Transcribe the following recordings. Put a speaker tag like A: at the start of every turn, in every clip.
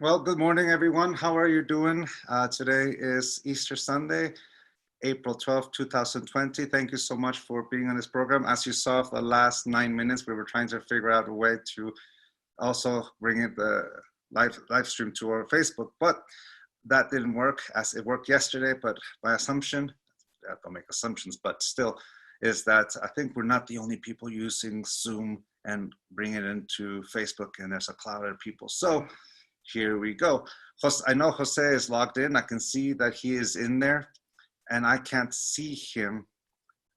A: Well, good morning, everyone. How are you doing? Today is Easter Sunday, April 12th, 2020. Thank you so much for being on this program. As you saw for the last 9 minutes, we were trying to figure out a way to also bring it the live stream to our Facebook, but that didn't work as it worked yesterday. But my assumption, I don't make assumptions, but still, is that I think we're not the only people using Zoom and bring it into Facebook, and there's a cloud of people. So here we go. I know Jose is logged in. I can see that he is in there, and I can't see him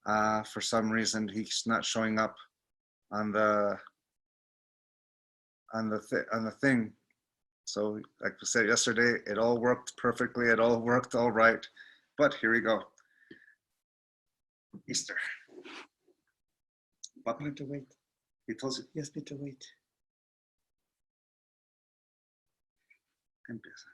A: for some reason. He's not showing up on the thing. So, like I said yesterday, it all worked perfectly. It all worked all right. But here we go. Easter.
B: What? We have to wait.
A: He tells you.
B: Yes, we have to wait.
A: Empieza.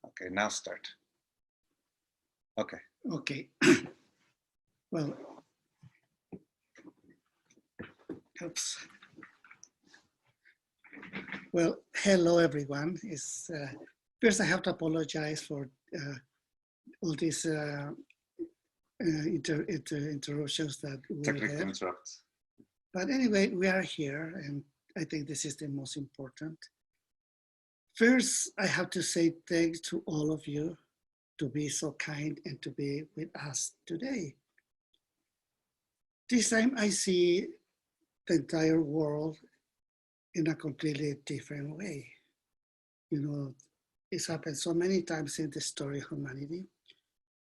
A: Okay, now start. Okay.
B: Okay. Well, oops. Well, hello everyone. First I have to apologize for all these interruptions that we
A: Technical
B: had.
A: interrupts.
B: But anyway, we are here, and I think this is the most important. First, I have to say thanks to all of you to be so kind and to be with us today. This time I see the entire world in a completely different way. You know, it's happened so many times in the story of humanity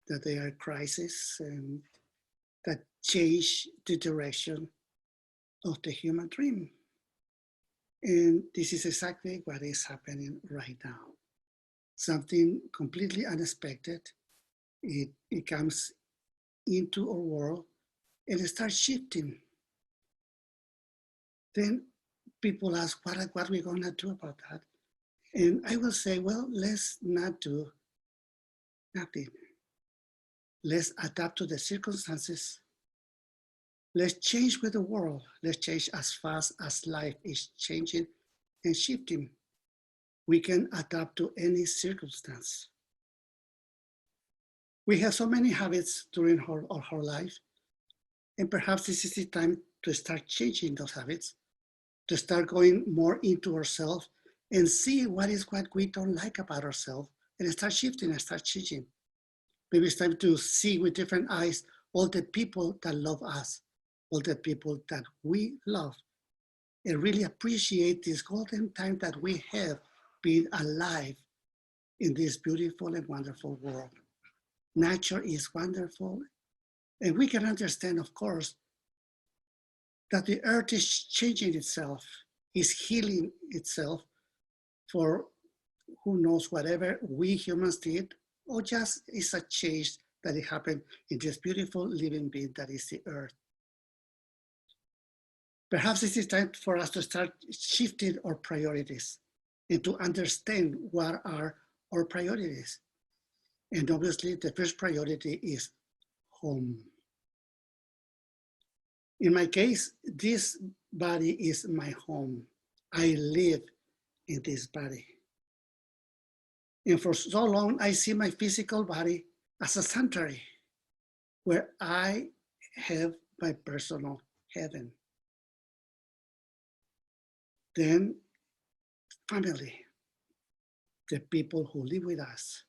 B: that there are crises and that change the direction of the human dream. And this is exactly what is happening right now. Something completely unexpected. It comes into our world and it starts shifting. Then people ask, what are we going to do about that? And I will say, well, let's not do nothing. Let's adapt to the circumstances. Let's change with the world. Let's change as fast as life is changing and shifting. We can adapt to any circumstance. We have so many habits during our life, and perhaps this is the time to start changing those habits, to start going more into ourselves and see what we don't like about ourselves and start shifting and start changing. Maybe it's time to see with different eyes all the people that love us, all the people that we love, and really appreciate this golden time that we have been alive in this beautiful and wonderful world. Nature is wonderful, and we can understand, of course, that the earth is changing itself, is healing itself for who knows whatever we humans did, or just is a change that it happened in this beautiful living being that is the earth. Perhaps it is time for us to start shifting our priorities and to understand what are our priorities. And obviously the first priority is home. In my case, this body is my home. I live in this body. And for so long, I see my physical body as a sanctuary where I have my personal heaven. Then family, the people who live with us,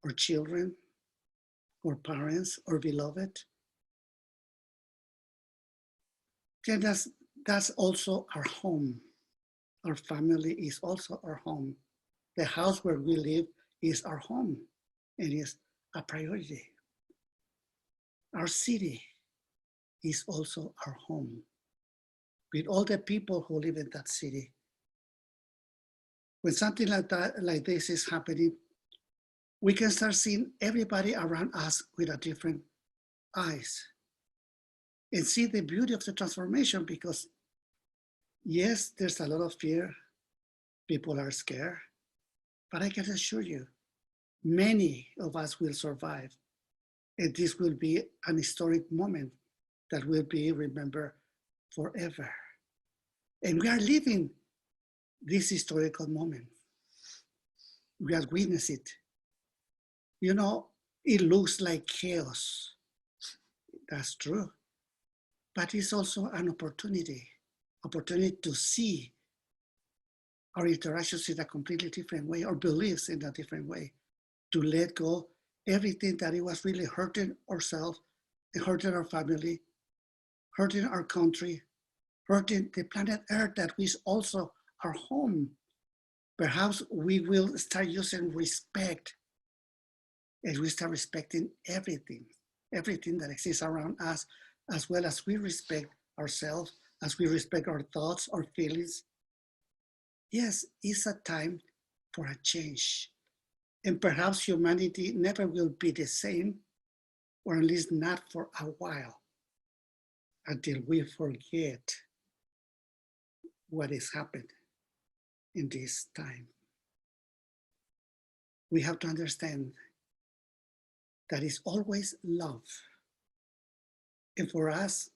B: our children, our parents, our beloved. Then that's also our home. Our family is also our home. The house where we live is our home and is a priority. Our city is also our home with all the people who live in that city. When something like this is happening, we can start seeing everybody around us with a different eyes and see the beauty of the transformation, because yes, there's a lot of fear. People are scared, but I can assure you, many of us will survive. And this will be an historic moment that will be remembered forever. And we are living this historical moment. We have witnessed it. You know, it looks like chaos. That's true. But it's also an opportunity to see our interactions in a completely different way, our beliefs in a different way, to let go everything that it was really hurting ourselves, hurting our family, hurting our country, hurting the planet Earth that is also our home. Perhaps we will start using respect and we start respecting everything that exists around us, as well as we respect ourselves, as we respect our thoughts, our feelings. Yes, it's a time for a change. And perhaps humanity never will be the same, or at least not for a while, until we forget what has happened in this time. We have to understand that it's always love. And for us,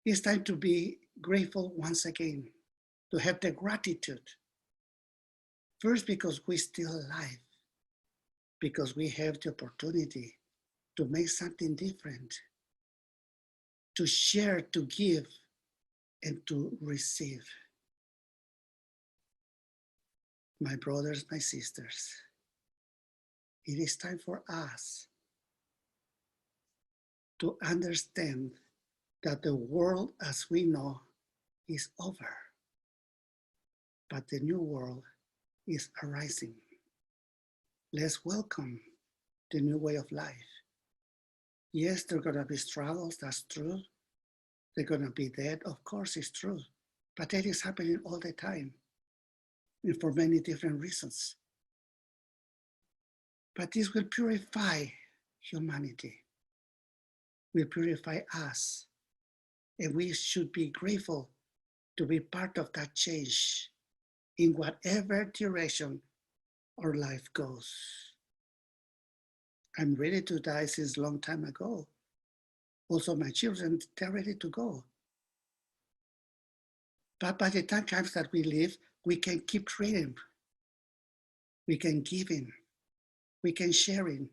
B: it's time to be grateful once again, to have the gratitude. First, because we're still alive, because we have the opportunity to make something different, to share, to give, and to receive. My brothers, my sisters, it is time for us to understand that the world as we know is over, but the new world is arising. Let's welcome the new way of life. Yes, there are gonna be struggles, that's true. They're gonna be dead, of course it's true, but that is happening all the time and for many different reasons. But this will purify humanity, will purify us, and we should be grateful to be part of that change in whatever direction our life goes. I'm ready to die since a long time ago. Also, my children, they're ready to go. But by the time comes that we live, we can keep creating. We can give in. We can share in.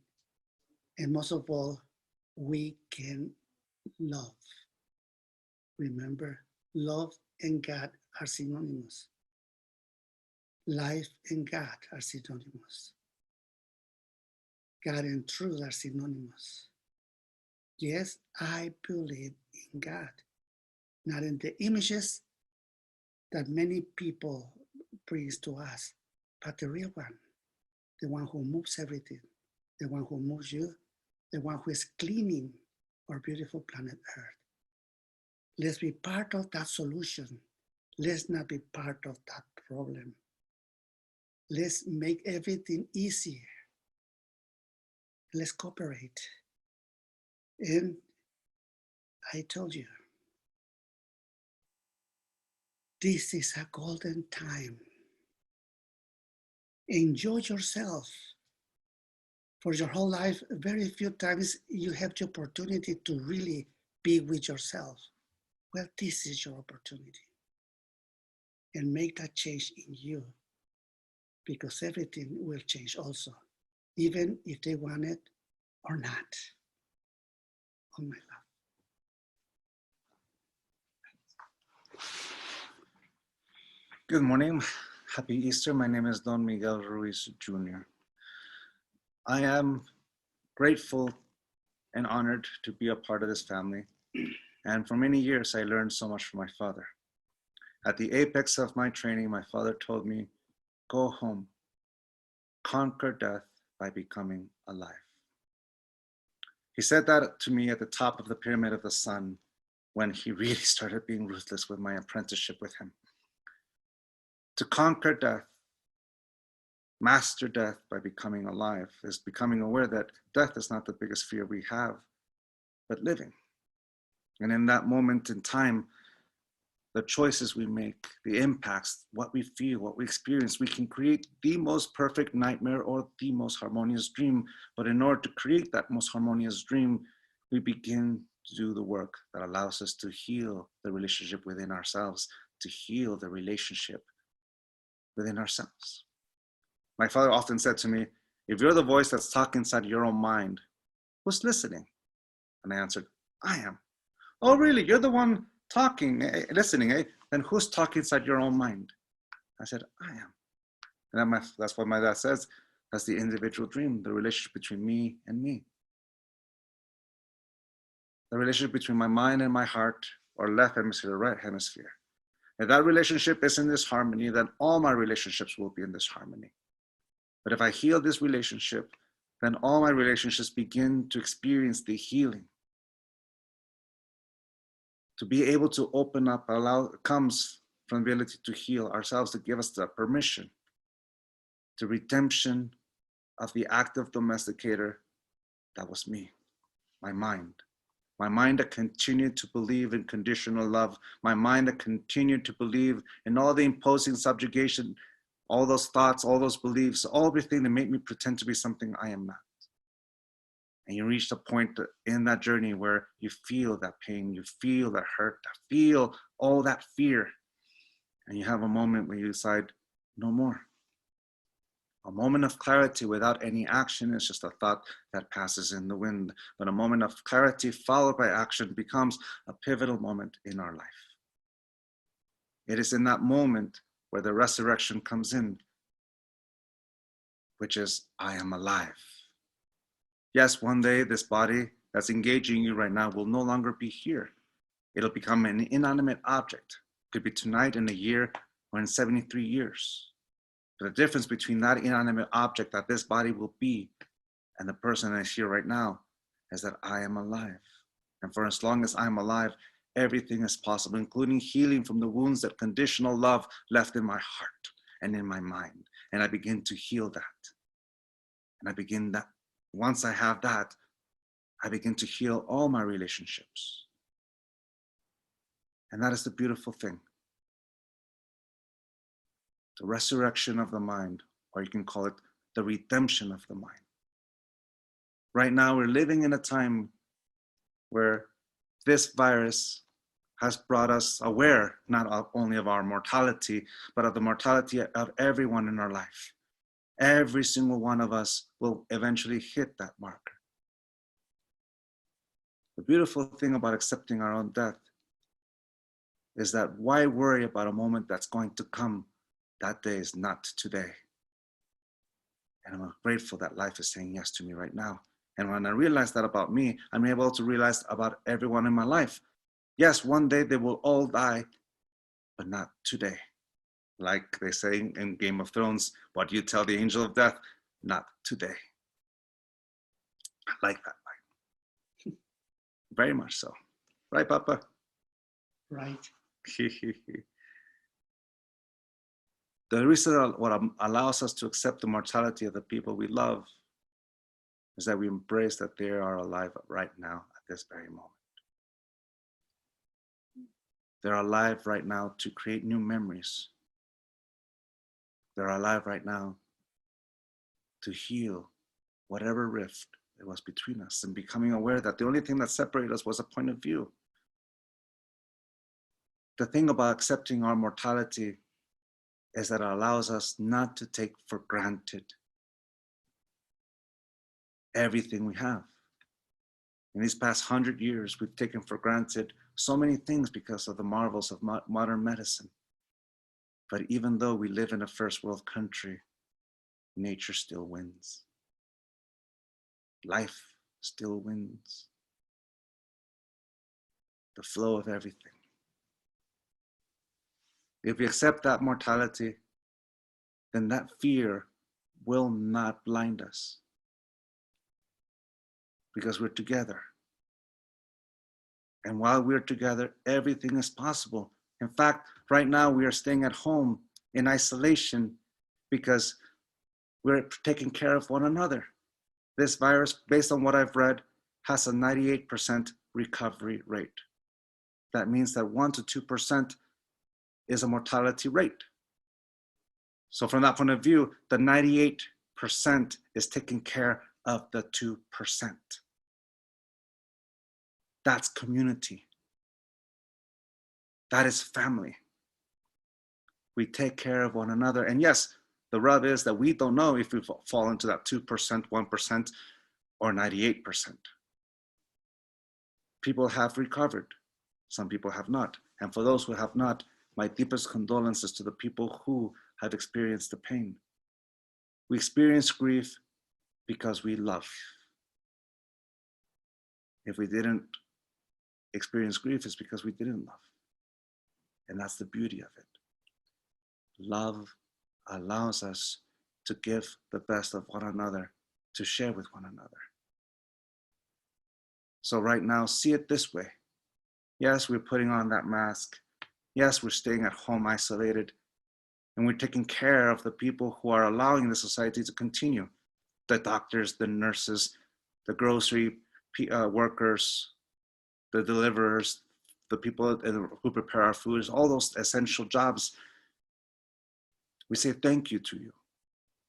B: And most of all, we can love. Remember, love and God are synonymous. Life and God are synonymous. God and truth are synonymous. Yes, I believe in God, not in the images that many people bring to us, but the real one, the one who moves everything, the one who moves you, the one who is cleaning our beautiful planet Earth. Let's be part of that solution. Let's not be part of that problem. Let's make everything easier. Let's cooperate. And I told you, this is a golden time. Enjoy yourself. For your whole life, very few times you have the opportunity to really be with yourself. Well, this is your opportunity. And make that change in you, because everything will change also, even if they want it or not. Oh, my love.
A: Good morning. Happy Easter. My name is Don Miguel Ruiz Jr. I am grateful and honored to be a part of this family. And for many years, I learned so much from my father. At the apex of my training, my father told me, go home, conquer death by becoming alive. He said that to me at the top of the pyramid of the sun when he really started being ruthless with my apprenticeship with him. To conquer death, master death by becoming alive, is becoming aware that death is not the biggest fear we have, but living. And in that moment in time, the choices we make, the impacts, what we feel, what we experience, we can create the most perfect nightmare or the most harmonious dream. But in order to create that most harmonious dream, we begin to do the work that allows us to heal the relationship within ourselves, to heal the relationship within ourselves. My father often said to me, if you're the voice that's talking inside your own mind, who's listening? And I answered, I am. Oh, really? You're the one talking, listening, eh? Then who's talking inside your own mind? I said, I am. And that's what my dad says. That's the individual dream, the relationship between me and me. The relationship between my mind and my heart, or left hemisphere or right hemisphere. If that relationship is in this harmony, then all my relationships will be in this harmony. But if I heal this relationship, then all my relationships begin to experience the healing. To be able to open up, comes from the ability to heal ourselves, to give us the permission, the redemption of the active domesticator that was me, my mind. My mind that continued to believe in conditional love. My mind that continued to believe in all the imposing subjugation, all those thoughts, all those beliefs, everything that made me pretend to be something I am not. And you reach the point in that journey where you feel that pain, you feel that hurt, feel all that fear. And you have a moment where you decide, no more. A moment of clarity without any action is just a thought that passes in the wind. But a moment of clarity followed by action becomes a pivotal moment in our life. It is in that moment where the resurrection comes in, which is, I am alive. Yes, one day this body that's engaging you right now will no longer be here. It'll become an inanimate object. It could be tonight, in a year, or in 73 years. But the difference between that inanimate object that this body will be and the person that is here right now is that I am alive. And for as long as I'm alive, everything is possible, including healing from the wounds that conditional love left in my heart and in my mind. And I begin to heal that. And I begin that. Once I have that, I begin to heal all my relationships. And that is the beautiful thing. The resurrection of the mind, or you can call it the redemption of the mind. Right now, we're living in a time where this virus has brought us aware, not only of our mortality, but of the mortality of everyone in our life. Every single one of us will eventually hit that marker. The beautiful thing about accepting our own death is that why worry about a moment that's going to come? That day is not today. And I'm grateful that life is saying yes to me right now. And when I realize that about me, I'm able to realize about everyone in my life. Yes, one day they will all die, but not today. Like they say in Game of Thrones, what do you tell the angel of death? Not today. I like that line. Very much so. Right, Papa?
B: Right.
A: The reason what allows us to accept the mortality of the people we love is that we embrace that they are alive right now at this very moment. They're alive right now to create new memories. They're alive right now to heal whatever rift there was between us, and becoming aware that the only thing that separated us was a point of view. The thing about accepting our mortality is that it allows us not to take for granted everything we have. In these past 100 years, we've taken for granted so many things because of the marvels of modern medicine. But even though we live in a first world country, nature still wins. Life still wins. The flow of everything. If we accept that mortality, then that fear will not blind us, because we're together. And while we're together, everything is possible. In fact, right now we are staying at home in isolation because we're taking care of one another. This virus, based on what I've read, has a 98% recovery rate. That means that 1 to 2% is a mortality rate. So from that point of view, the 98% is taking care of the 2%. That's community. That is family. We take care of one another. And yes, the rub is that we don't know if we fall into that 2%, 1%, or 98%. People have recovered. Some people have not. And for those who have not, my deepest condolences to the people who have experienced the pain. We experience grief because we love. If we didn't experience grief, it's because we didn't love. And that's the beauty of it. Love allows us to give the best of one another, to share with one another. So right now, see it this way. Yes, we're putting on that mask. Yes, we're staying at home isolated. And we're taking care of the people who are allowing the society to continue. The doctors, the nurses, the grocery workers, the deliverers, the people who prepare our foods, all those essential jobs. We say thank you to you.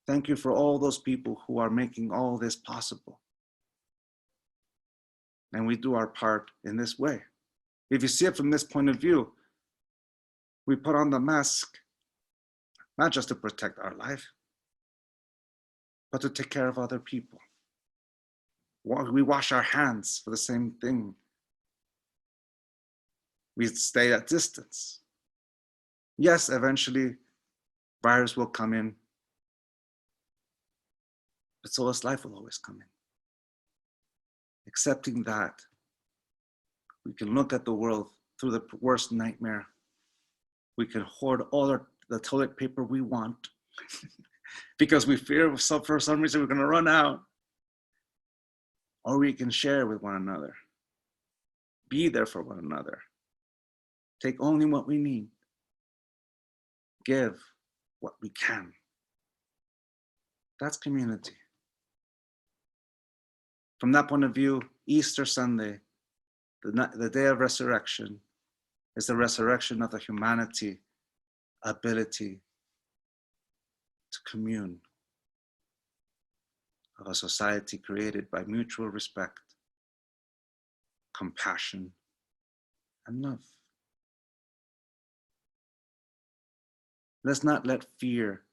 A: Thank you for all those people who are making all this possible. And we do our part in this way. If you see it from this point of view, we put on the mask, not just to protect our life, but to take care of other people. We wash our hands for the same thing. We stay at distance. Yes, eventually, virus will come in, but so as life will always come in. Accepting that, we can look at the world through the worst nightmare. We can hoard all the toilet paper we want because we fear for some reason we're going to run out. Or we can share with one another. Be there for one another. Take only what we need. Give what we can. That's community. From that point of view, Easter Sunday, the day of resurrection, is the resurrection of the humanity ability to commune, of a society created by mutual respect, compassion, and love. Let's not let fear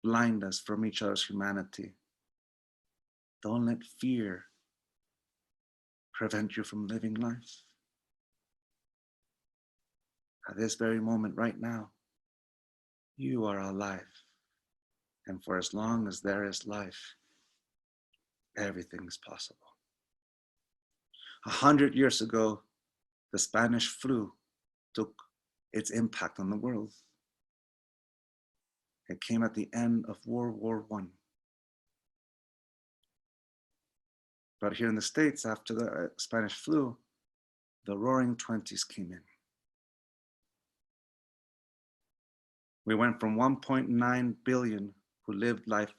A: blind us from each other's humanity. Don't let fear prevent you from living life. At this very moment right now, you are alive. And for as long as there is life, everything is possible. 100 years ago, the Spanish flu took its impact on the world. It came at the end of World War I. But here in the States, after the Spanish flu, the Roaring '20s came in. We went from 1.9 billion who lived life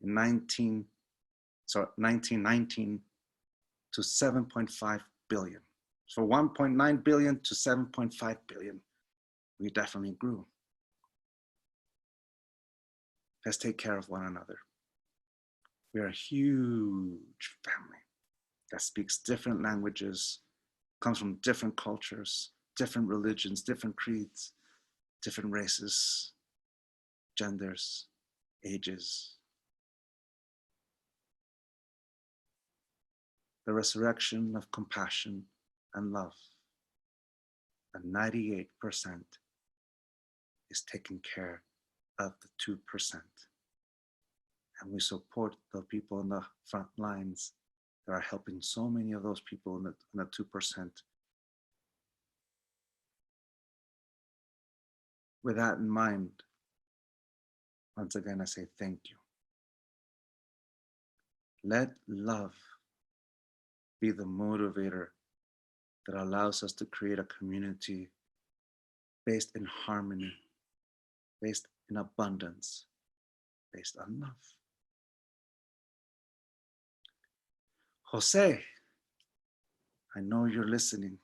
A: in 1919 to 7.5 billion. So 1.9 billion to 7.5 billion, we definitely grew. Let's take care of one another. We are a huge family that speaks different languages, comes from different cultures, different religions, different creeds, different races, genders, ages. The resurrection of compassion and love, and 98% is taking care of the 2%. And we support the people in the front lines that are helping so many of those people in the 2%. With that in mind, once again, I say thank you. Let love be the motivator that allows us to create a community based in harmony, based in abundance, based on love. Jose, I know you're listening.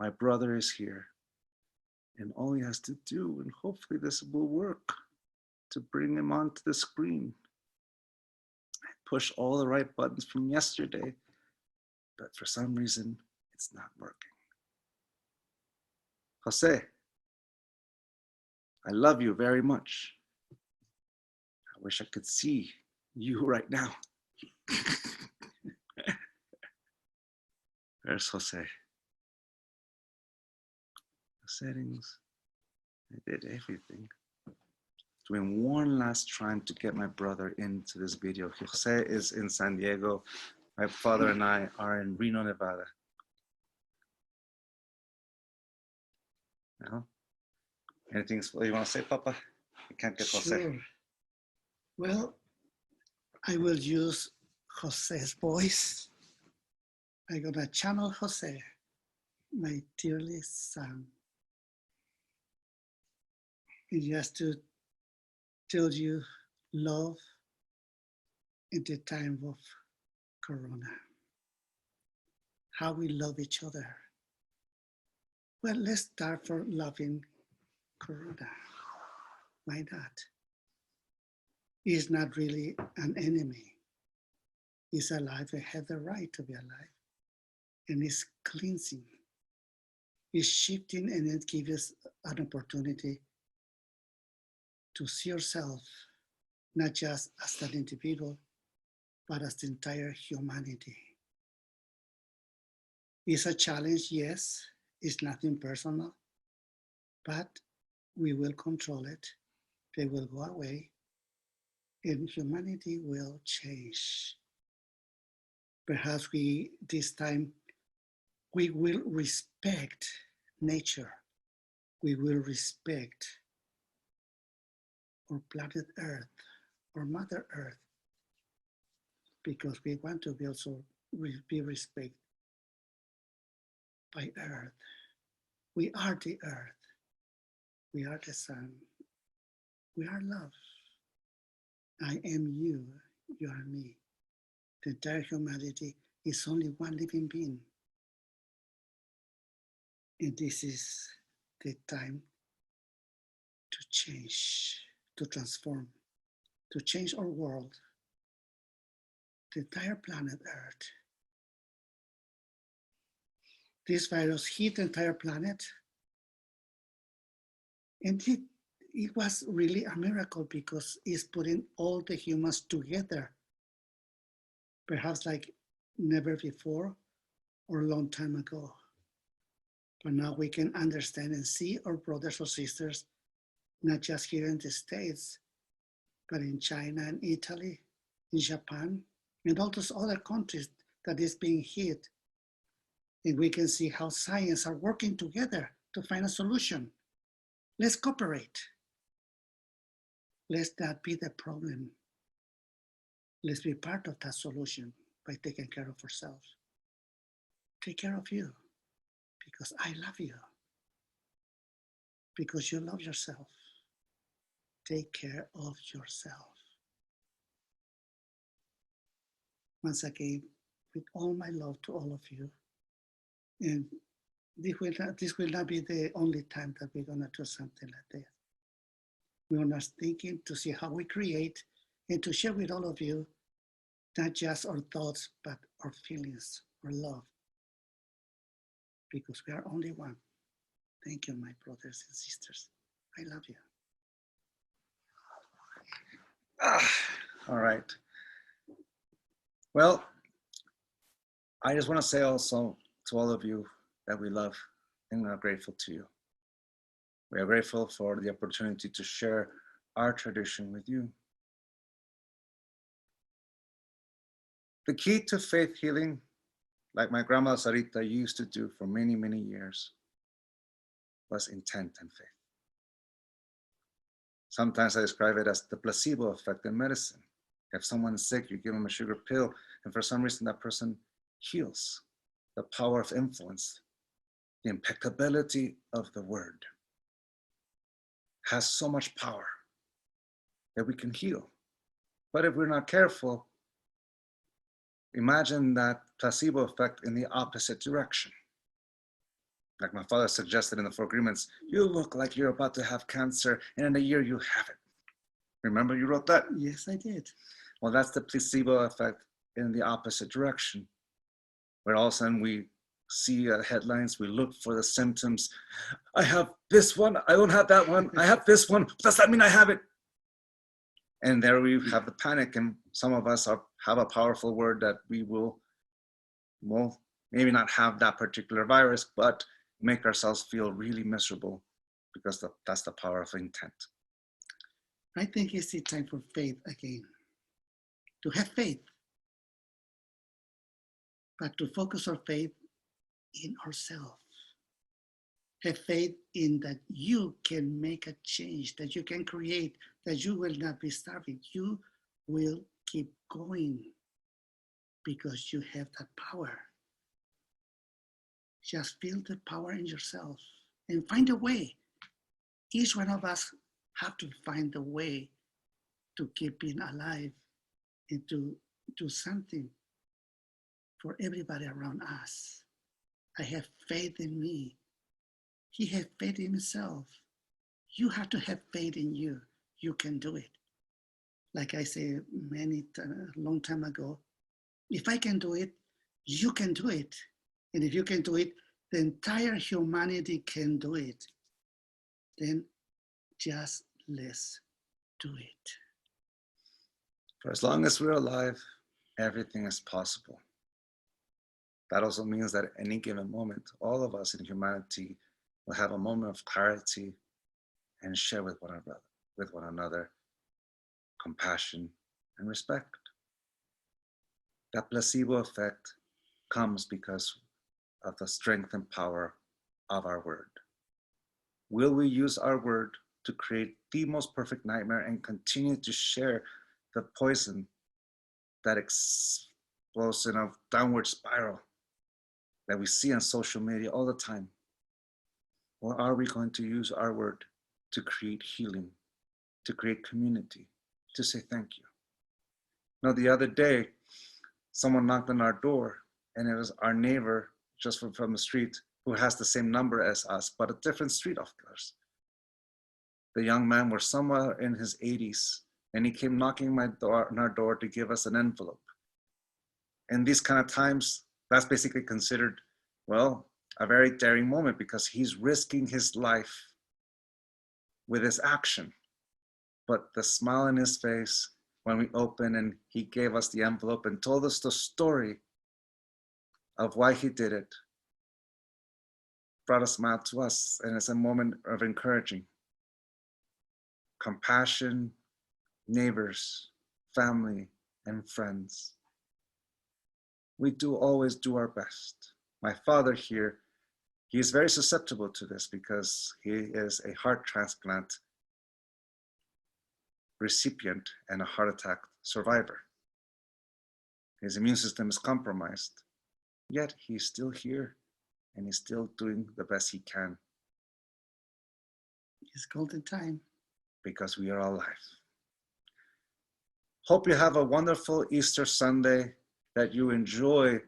A: My brother is here, and all he has to do, and hopefully this will work, to bring him onto the screen. I push all the right buttons from yesterday, but for some reason, it's not working. Jose, I love you very much. I wish I could see you right now. There's Jose. The settings. I did everything. Doing one last trying to get my brother into this video. Jose is in San Diego. My father and I are in Reno, Nevada. No? Anything you want to say, Papa? I can't get Jose.
B: Sure. Well, I will use Jose's voice. I'm gonna channel Jose, my dearly son. And just to tell you love in the time of Corona. How we love each other. Well, let's start for loving Corona. Why not? It's not really an enemy. It's alive and has the right to be alive. And it's cleansing. It's shifting, and it gives us an opportunity to see yourself, not just as an individual, but as the entire humanity. It's a challenge, yes. It's nothing personal, but we will control it. They will go away, and humanity will change. Perhaps this time, we will respect nature. We will respect our planet Earth, or Mother Earth, because we want to be also be respected by Earth. We are the Earth. We are the sun. We are love. I am you, you are me. The entire humanity is only one living being. And this is the time to change, to transform, to change our world, the entire planet Earth. This virus hit the entire planet, and it was really a miracle because it's putting all the humans together, perhaps like never before or a long time ago. But now we can understand and see our brothers or sisters, not just here in the States, but in China and Italy, in Japan, and all those other countries that is being hit. And we can see how science are working together to find a solution. Let's cooperate. Let's not be the problem. Let's be part of that solution by taking care of ourselves. Take care of you, because I love you, because you love yourself. Take care of yourself. Once again, with all my love to all of you, and this will not be the only time that we're gonna do something like this. We're not thinking to see how we create and to share with all of you, not just our thoughts, but our feelings, our love, because we are only one. Thank you, my brothers and sisters. I love you.
A: All right. Well, I just want to say also to all of you that we love and are grateful to you. We are grateful for the opportunity to share our tradition with you. The key to faith healing, like my grandma Sarita used to do for many, many years, was intent and faith. Sometimes I describe it as the placebo effect in medicine. If someone is sick, you give them a sugar pill, and for some reason that person heals. The power of influence, the impeccability of the word has so much power that we can heal. But if we're not careful, imagine that placebo effect in the opposite direction. Like my father suggested in the Four Agreements, you look like you're about to have cancer, and in a year you have it. Remember you wrote that?
B: Yes, I did.
A: Well, that's the placebo effect in the opposite direction. where all of a sudden we see headlines, we look for the symptoms. I have this one, I don't have that one, I have this one, does that mean I have it? And there we have the panic, and some of us have a powerful word that we will maybe not have that particular virus, but make ourselves feel really miserable, because that's the power of intent.
B: I think it's the time for faith again. To have faith, but to focus our faith in ourselves. Have faith in that you can make a change, that you can create, that you will not be starving. You will keep going because you have that power. Just feel the power in yourself and find a way. Each one of us have to find a way to keep being alive and to do something for everybody around us. I have faith in me. He had faith in himself. You have to have faith in you. You can do it. Like I said a long time ago, if I can do it, you can do it. And if you can do it, the entire humanity can do it. Then just let's do it.
A: For as long as we're alive, everything is possible. That also means that at any given moment, all of us in humanity will have a moment of clarity and share with one another compassion and respect. That placebo effect comes because of the strength and power of our word. Will we use our word to create the most perfect nightmare and continue to share the poison that explodes in a downward spiral that we see on social media all the time? Or are we going to use our word to create healing, to create community, to say thank you? Now, the other day, someone knocked on our door, and it was our neighbor just from the street who has the same number as us, but a different street of course. The young man was somewhere in his 80s, and he came knocking on our door to give us an envelope. In these kind of times, that's basically considered, well, a very daring moment, because he's risking his life with his action. But the smile in his face when we opened and he gave us the envelope and told us the story of why he did it brought a smile to us, and it's a moment of encouraging. Compassion, neighbors, family, and friends. We always do our best. My father here, he is very susceptible to this because he is a heart transplant recipient and a heart attack survivor. His immune system is compromised, yet he's still here and he's still doing the best he can.
B: It's golden time.
A: Because we are alive. Hope you have a wonderful Easter Sunday, that you enjoy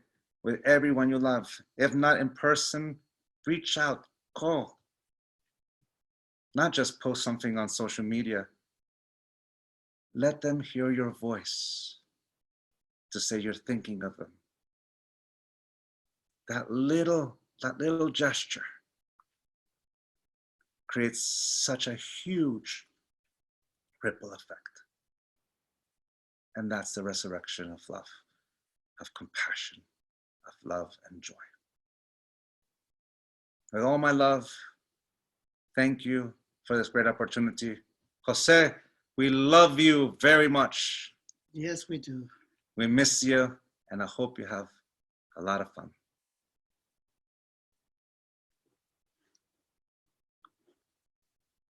A: with everyone you love. If not in person, reach out, call. Not just post something on social media. Let them hear your voice to say you're thinking of them. That little gesture creates such a huge ripple effect. And that's the resurrection of love, of compassion, of love and joy. With all my love, thank you for this great opportunity. Jose, we love you very much.
B: Yes, we do.
A: We miss you, and I hope you have a lot of fun.